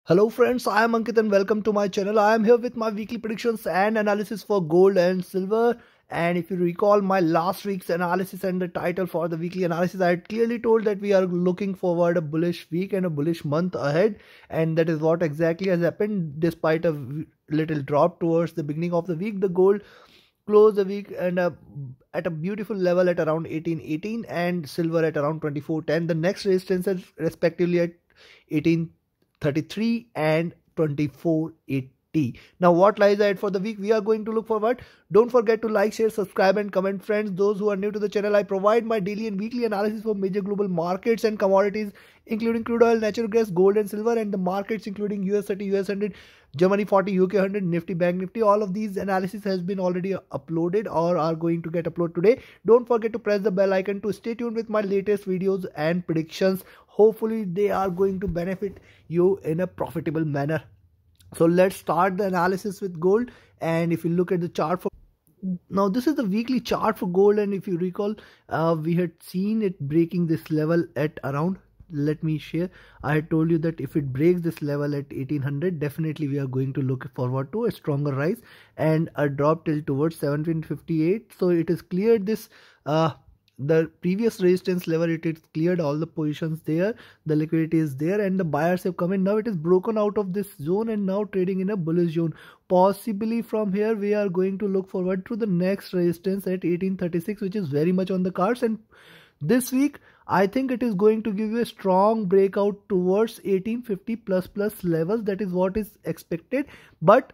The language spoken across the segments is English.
Hello friends, I am Ankit and welcome to my channel. I am here with my weekly predictions and analysis for gold and silver. And if you recall my last week's analysis and the title for the weekly analysis, I had clearly told that we are looking forward a bullish week and a bullish month ahead. And that is what exactly has happened. Despite a little drop towards the beginning of the week, the gold closed the week and at a beautiful level at around 1818 and silver at around 2410. The next resistance is respectively at 1833 and 2480. Now what lies ahead for the week? We are going to look forward. Don't forget to like, share, subscribe and comment friends. Those who are new to the channel, I provide my daily and weekly analysis for major global markets and commodities including crude oil, natural gas, gold and silver, and the markets including US 30, US 100, Germany 40, UK 100, Nifty, Bank Nifty. All of these analysis has been already uploaded or are going to get uploaded today. Don't forget to press the bell icon to stay tuned with my latest videos and predictions. Hopefully they are going to benefit you in a profitable manner. So let's start the analysis with gold. And if you look at the chart for now, this is the weekly chart for gold, and if you recall, we had seen it breaking this level at around, let me share, I had told you that if it breaks this level at 1800, definitely we are going to look forward to a stronger rise and a drop till towards 1758. So it is cleared this the previous resistance level. It is cleared all the positions there, the liquidity is there and the buyers have come in. Now it is broken out of this zone and now trading in a bullish zone. Possibly from here we are going to look forward to the next resistance at 1836, which is very much on the cards. And this week I think it is going to give you a strong breakout towards 1850 plus levels. That is what is expected. But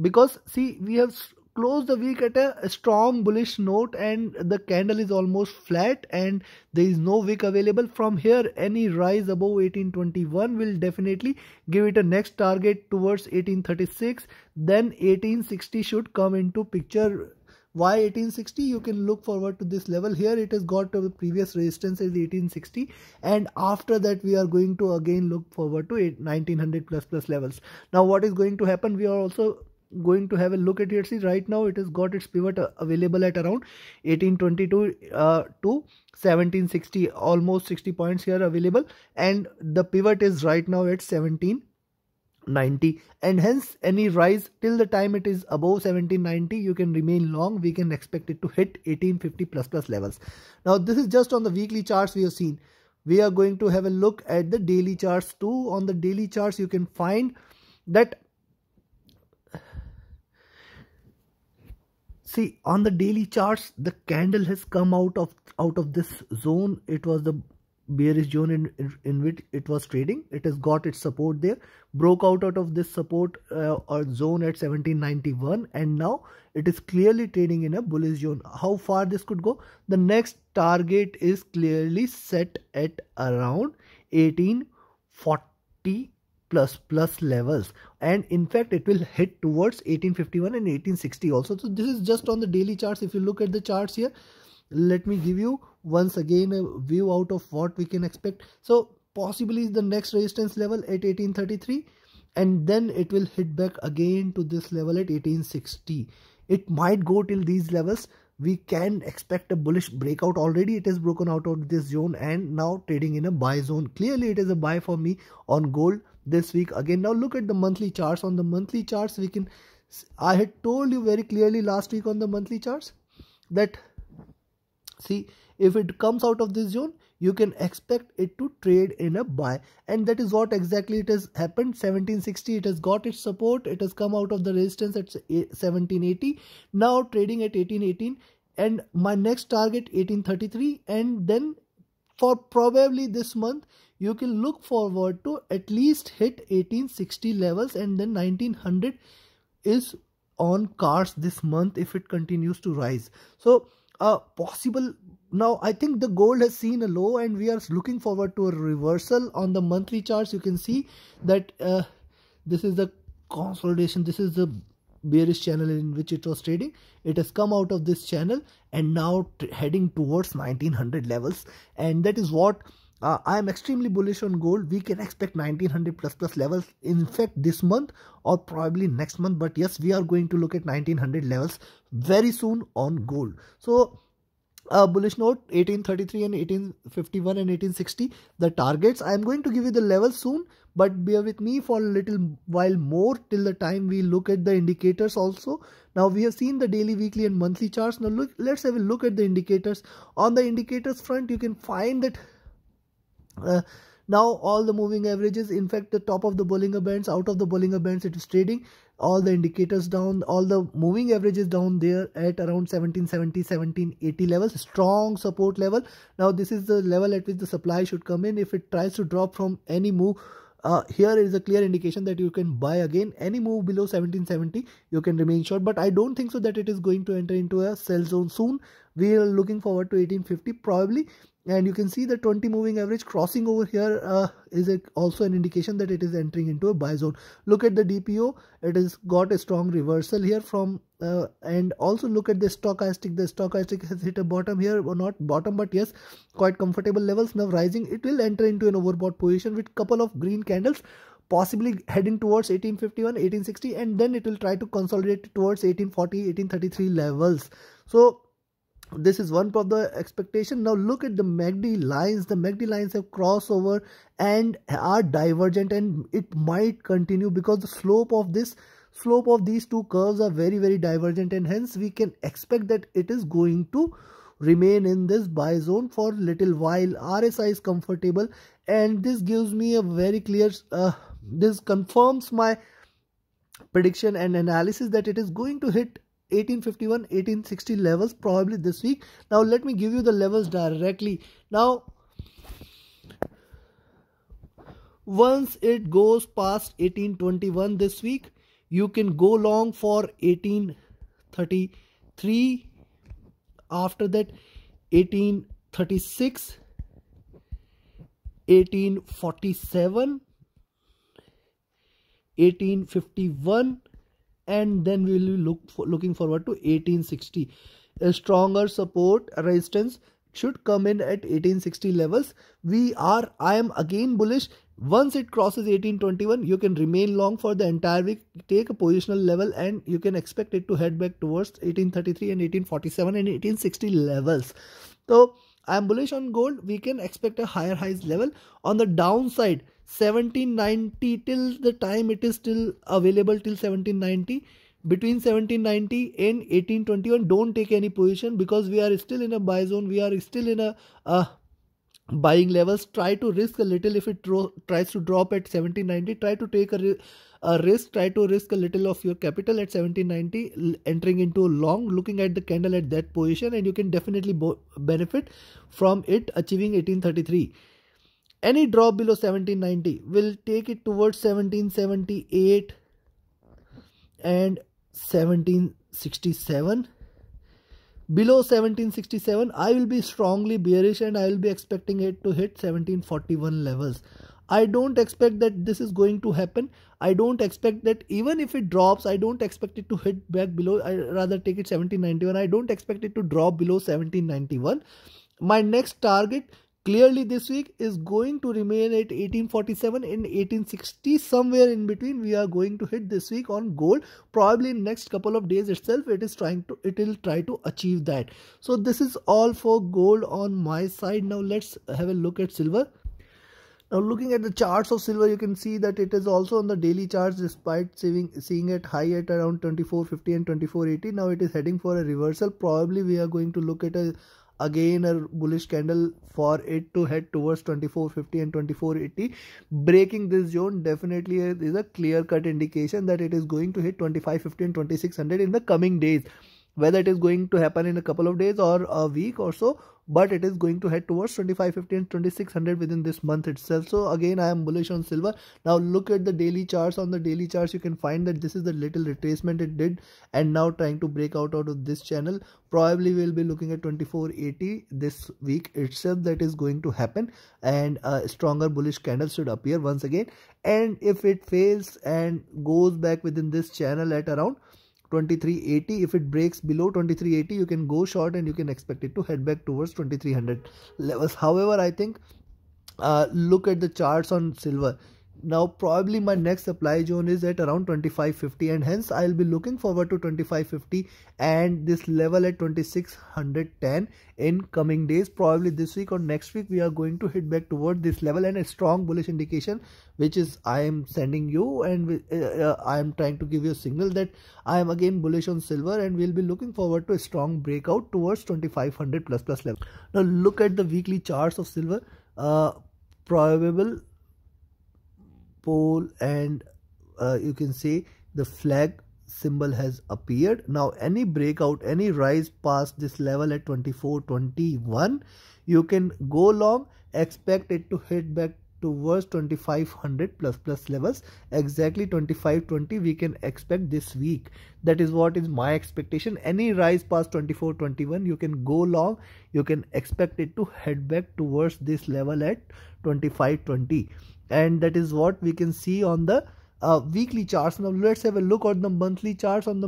because see, we have close the week at a strong bullish note and the candle is almost flat and there is no wick available. From here any rise above 1821 will definitely give it a next target towards 1836. Then 1860 should come into picture. Why 1860? You can look forward to this level here. It has got the previous resistance is 1860 and after that we are going to again look forward to 1900 plus levels. Now what is going to happen? We are also going to have a look at it. See, right now it has got its pivot available at around 1822 to 1760, almost 60 points here available, and the pivot is right now at 1790, and hence any rise till the time it is above 1790 you can remain long. We can expect it to hit 1850 plus levels. Now this is just on the weekly charts we have seen. We are going to have a look at the daily charts too. On the daily charts you can find that, see, on the daily charts the candle has come out of this zone. It was the bearish zone in which it was trading. It has got its support there, broke out of this support or zone at 1791, and now it is clearly trading in a bullish zone. How far this could go? The next target is clearly set at around 1840 plus levels, and in fact it will hit towards 1851 and 1860 also. So this is just on the daily charts. If you look at the charts here, let me give you once again a view out of what we can expect. So possibly the next resistance level at 1833 and then it will hit back again to this level at 1860. It might go till these levels. We can expect a bullish breakout. Already it is broken out of this zone and now trading in a buy zone. Clearly it is a buy for me on gold this week again. Now look at the monthly charts. On the monthly charts we can, I had told you very clearly last week on the monthly charts that, see, if it comes out of this zone you can expect it to trade in a buy, and that is what exactly it has happened. 1760 it has got its support. It has come out of the resistance at 1780, now trading at 1818, and my next target 1833, and then for probably this month you can look forward to at least hit 1860 levels, and then 1900 is on cards this month if it continues to rise. So possible. Now I think the gold has seen a low and we are looking forward to a reversal. On the monthly charts you can see that this is the consolidation. This is the bearish channel in which it was trading. It has come out of this channel and now heading towards 1900 levels, and that is what I am extremely bullish on gold. We can expect 1900 plus levels in fact this month or probably next month, but yes, we are going to look at 1900 levels very soon on gold. So bullish note 1833 and 1851 and 1860 the targets. I am going to give you the levels soon, but bear with me for a little while more till the time we look at the indicators also. Now we have seen the daily, weekly and monthly charts. Now let's have a look at the indicators. On the indicators front, you can find that now all the moving averages, in fact the top of the Bollinger Bands, out of the Bollinger Bands it is trading. All the indicators down, all the moving averages down there at around 1770, 1780 levels, strong support level. Now this is the level at which the supply should come in. If it tries to drop from any move, here is a clear indication that you can buy again. Any move below 1770 you can remain short, but I don't think so that it is going to enter into a sell zone soon. We are looking forward to 1850 probably. And you can see the 20 moving average crossing over here is also an indication that it is entering into a buy zone. Look at the DPO, it has got a strong reversal here from and also look at the stochastic. The stochastic has hit a bottom here, or not bottom, but yes, quite comfortable levels. Now rising, it will enter into an overbought position with couple of green candles, possibly heading towards 1851, 1860, and then it will try to consolidate towards 1840, 1833 levels. So this is one of the expectation. Now look at the MACD lines. The MACD lines have crossover and are divergent, and it might continue because the slope of these two curves are very divergent, and hence we can expect that it is going to remain in this buy zone for little while. RSI is comfortable, and this gives me a very clear this confirms my prediction and analysis that it is going to hit 1851, 1860 levels probably this week. Now let me give you the levels directly. Now once it goes past 1821 this week, you can go long for 1833. After that 1836, 1847, 1851, and then we will be looking forward to 1860. A stronger support resistance should come in at 1860 levels. I am again bullish. Once it crosses 1821, you can remain long for the entire week. Take a positional level, and you can expect it to head back towards 1833 and 1847 and 1860 levels. So I am bullish on gold. We can expect a higher highs level. On the downside, 1790 till the time it is still available till 1790. Between 1790 and 1821, don't take any position because we are still in a buy zone. We are still in a buying levels. Try to risk a little. If it tries to drop at 1790, try to take a risk. Try to risk a little of your capital at 1790, entering into a long, looking at the candle at that position, and you can definitely benefit from it achieving 1833. Any drop below 1790 will take it towards 1778 and 1767. Below 1767, I will be strongly bearish, and I will be expecting it to hit 1741 levels. I don't expect that this is going to happen. I don't expect that even if it drops, I don't expect it to hit back below. I rather take it 1791. I don't expect it to drop below 1791. My next target clearly this week is going to remain at 1847 and 1860. Somewhere in between we are going to hit this week on gold. Probably in next couple of days itself it will try to achieve that. So this is all for gold on my side. Now let's have a look at silver. Now looking at the charts of silver, you can see that it is also on the daily charts despite seeing it high at around 2450 and 2480. Now it is heading for a reversal. Probably we are going to look at again a bullish candle for it to head towards 2450 and 2480. Breaking this zone definitely is a clear-cut indication that it is going to hit 2550 and 2600 in the coming days. Whether it is going to happen in a couple of days or a week or so, but it is going to head towards 2550 and 2600 within this month itself. So again, I am bullish on silver. Now look at the daily charts. On the daily charts, you can find that this is the little retracement it did, and now trying to break out of this channel. Probably we'll be looking at 2480 this week itself. That is going to happen, and a stronger bullish candle should appear once again. And if it fails and goes back within this channel at around 2380, if it breaks below 2380, you can go short and you can expect it to head back towards 2300 levels. However, I think look at the charts on silver. Now probably my next supply zone is at around 2550, and hence I'll be looking forward to 2550 and this level at 2610 in coming days. Probably this week or next week we are going to hit back toward this level, and a strong bullish indication which is I am sending you, and I am trying to give you a signal that I am again bullish on silver, and we'll be looking forward to a strong breakout towards 2500 plus level. Now look at the weekly charts of silver. Probable pole, and you can see the flag symbol has appeared. Now any breakout, any rise past this level at 2421, you can go long, expect it to hit back towards 2500 plus levels. Exactly 2520 we can expect this week. That is what is my expectation. Any rise past 2421, you can go long, you can expect it to head back towards this level at 2520, and that is what we can see on the weekly charts. Now let's have a look at the monthly charts. On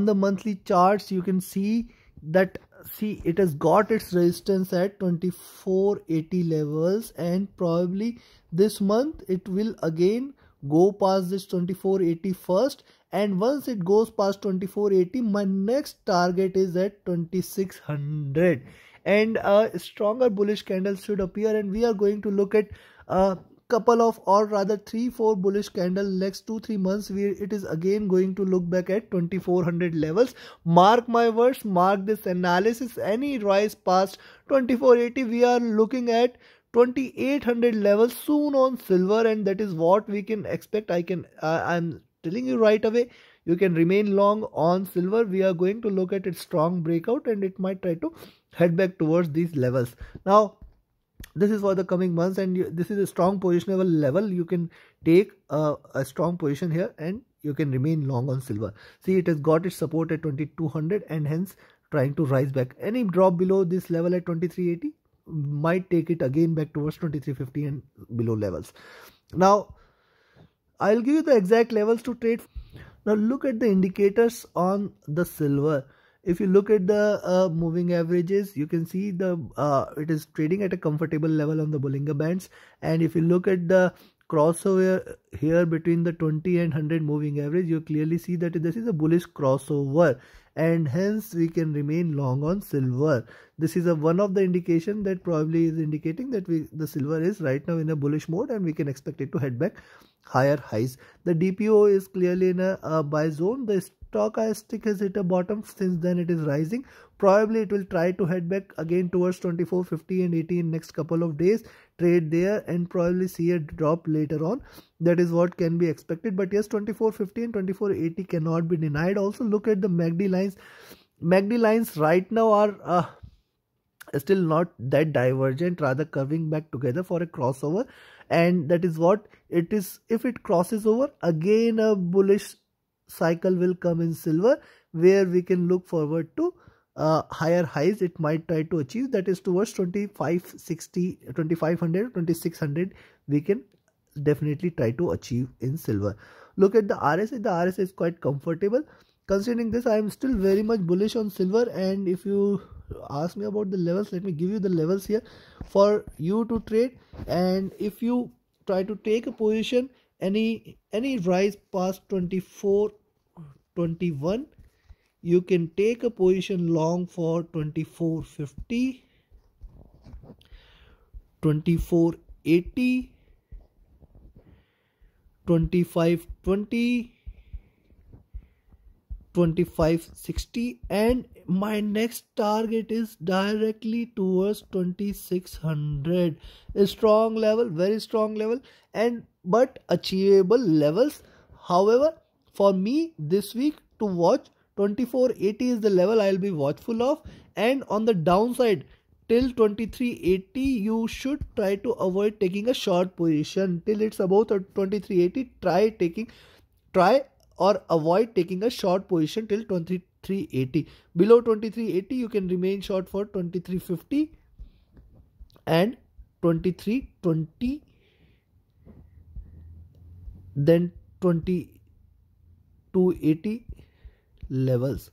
the monthly charts, you can see that it has got its resistance at 2480 levels, and probably this month it will again go past this 2480 first, and once it goes past 2480, my next target is at 2600, and a stronger bullish candle should appear, and we are going to look at a couple of, or rather 3-4 bullish candle next 2-3 months, where it is again going to look back at 2400 levels. Mark my words, mark this analysis. Any rise past 2480, we are looking at 2800 levels soon on silver, and that is what we can expect. I'm telling you right away, you can remain long on silver. We are going to look at its strong breakout, and it might try to head back towards these levels. Now this is for the coming months, and this is a strong positionable level. You can take a strong position here, and you can remain long on silver. See, it has got its support at 2200, and hence trying to rise back. Any drop below this level at 2380 might take it again back towards 2350 and below levels. Now I'll give you the exact levels to trade. Now look at the indicators on the silver. If you look at the moving averages, you can see the it is trading at a comfortable level on the Bollinger Bands. And if you look at the crossover here between the 20 and 100 moving average, you clearly see that this is a bullish crossover, and hence we can remain long on silver. This is one of the indication that probably is indicating that the silver is right now in a bullish mode, and we can expect it to head back higher highs. The DPO is clearly in a buy zone. The stochastic has hit a bottom. Since then it is rising. Probably it will try to head back again towards 2450 and 80 in next couple of days. Trade there and probably see a drop later on. That is what can be expected. But yes, 2450 and 2480 cannot be denied. Also look at the MACD lines. MACD lines right now are still not that divergent, rather curving back together for a crossover, and that is what it is. If it crosses over, again a bullish cycle will come in silver, where we can look forward to higher highs it might try to achieve. That is towards 2560, 2500, 2600 we can definitely try to achieve in silver. Look at the RSI. The RSI is quite comfortable. Considering this, I am still very much bullish on silver, and if you ask me about the levels, let me give you the levels here for you to trade. And if you try to take a position, any rise past 2421, you can take a position long for 2450, 2480, 2520, 2560, and my next target is directly towards 2600. A strong level, very strong level, and but achievable levels. However, for me this week to watch, 2480 is the level I'll be watchful of, and on the downside till 2380 you should try to avoid taking a short position. Till it's about 2380, try or avoid taking a short position till 2380. Below 2380 you can remain short for 2350 and 2320, then 2280 levels.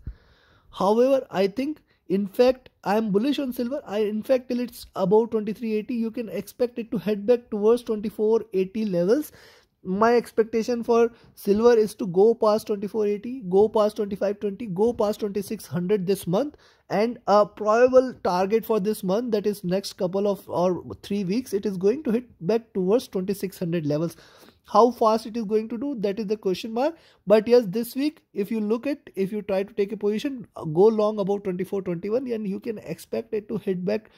However, I think in fact I am bullish on silver. In fact, till it's above 2380, you can expect it to head back towards 2480 levels. My expectation for silver is to go past 2480, go past 2520, go past 2600 this month, and a probable target for this month, that is next couple of or 3 weeks, it is going to hit back towards 2600 levels. How fast it is going to do, that is the question mark. But yes, this week, if you look at, if you try to take a position, go long about 2421, and you can expect it to hit back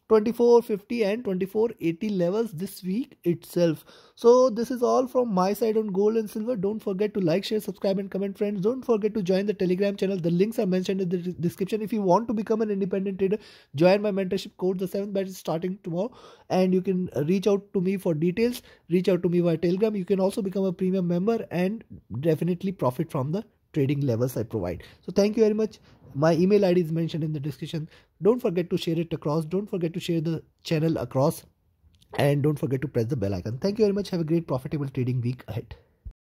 2450 and 2480 levels this week itself. So this is all from my side on gold and silver. Don't forget to like, share, subscribe and comment, friends. Don't forget to join the Telegram channel. The links are mentioned in the description. If you want to become an independent trader, join my mentorship course. The 7th batch is starting tomorrow, and you can reach out to me for details. Reach out to me via Telegram. You can also become a premium member and definitely profit from the trading levels I provide. So thank you very much. My email ID is mentioned in the description. Don't forget to share it across. Don't forget to share the channel across, and don't forget to press the bell icon. Thank you very much. Have a great profitable trading week ahead.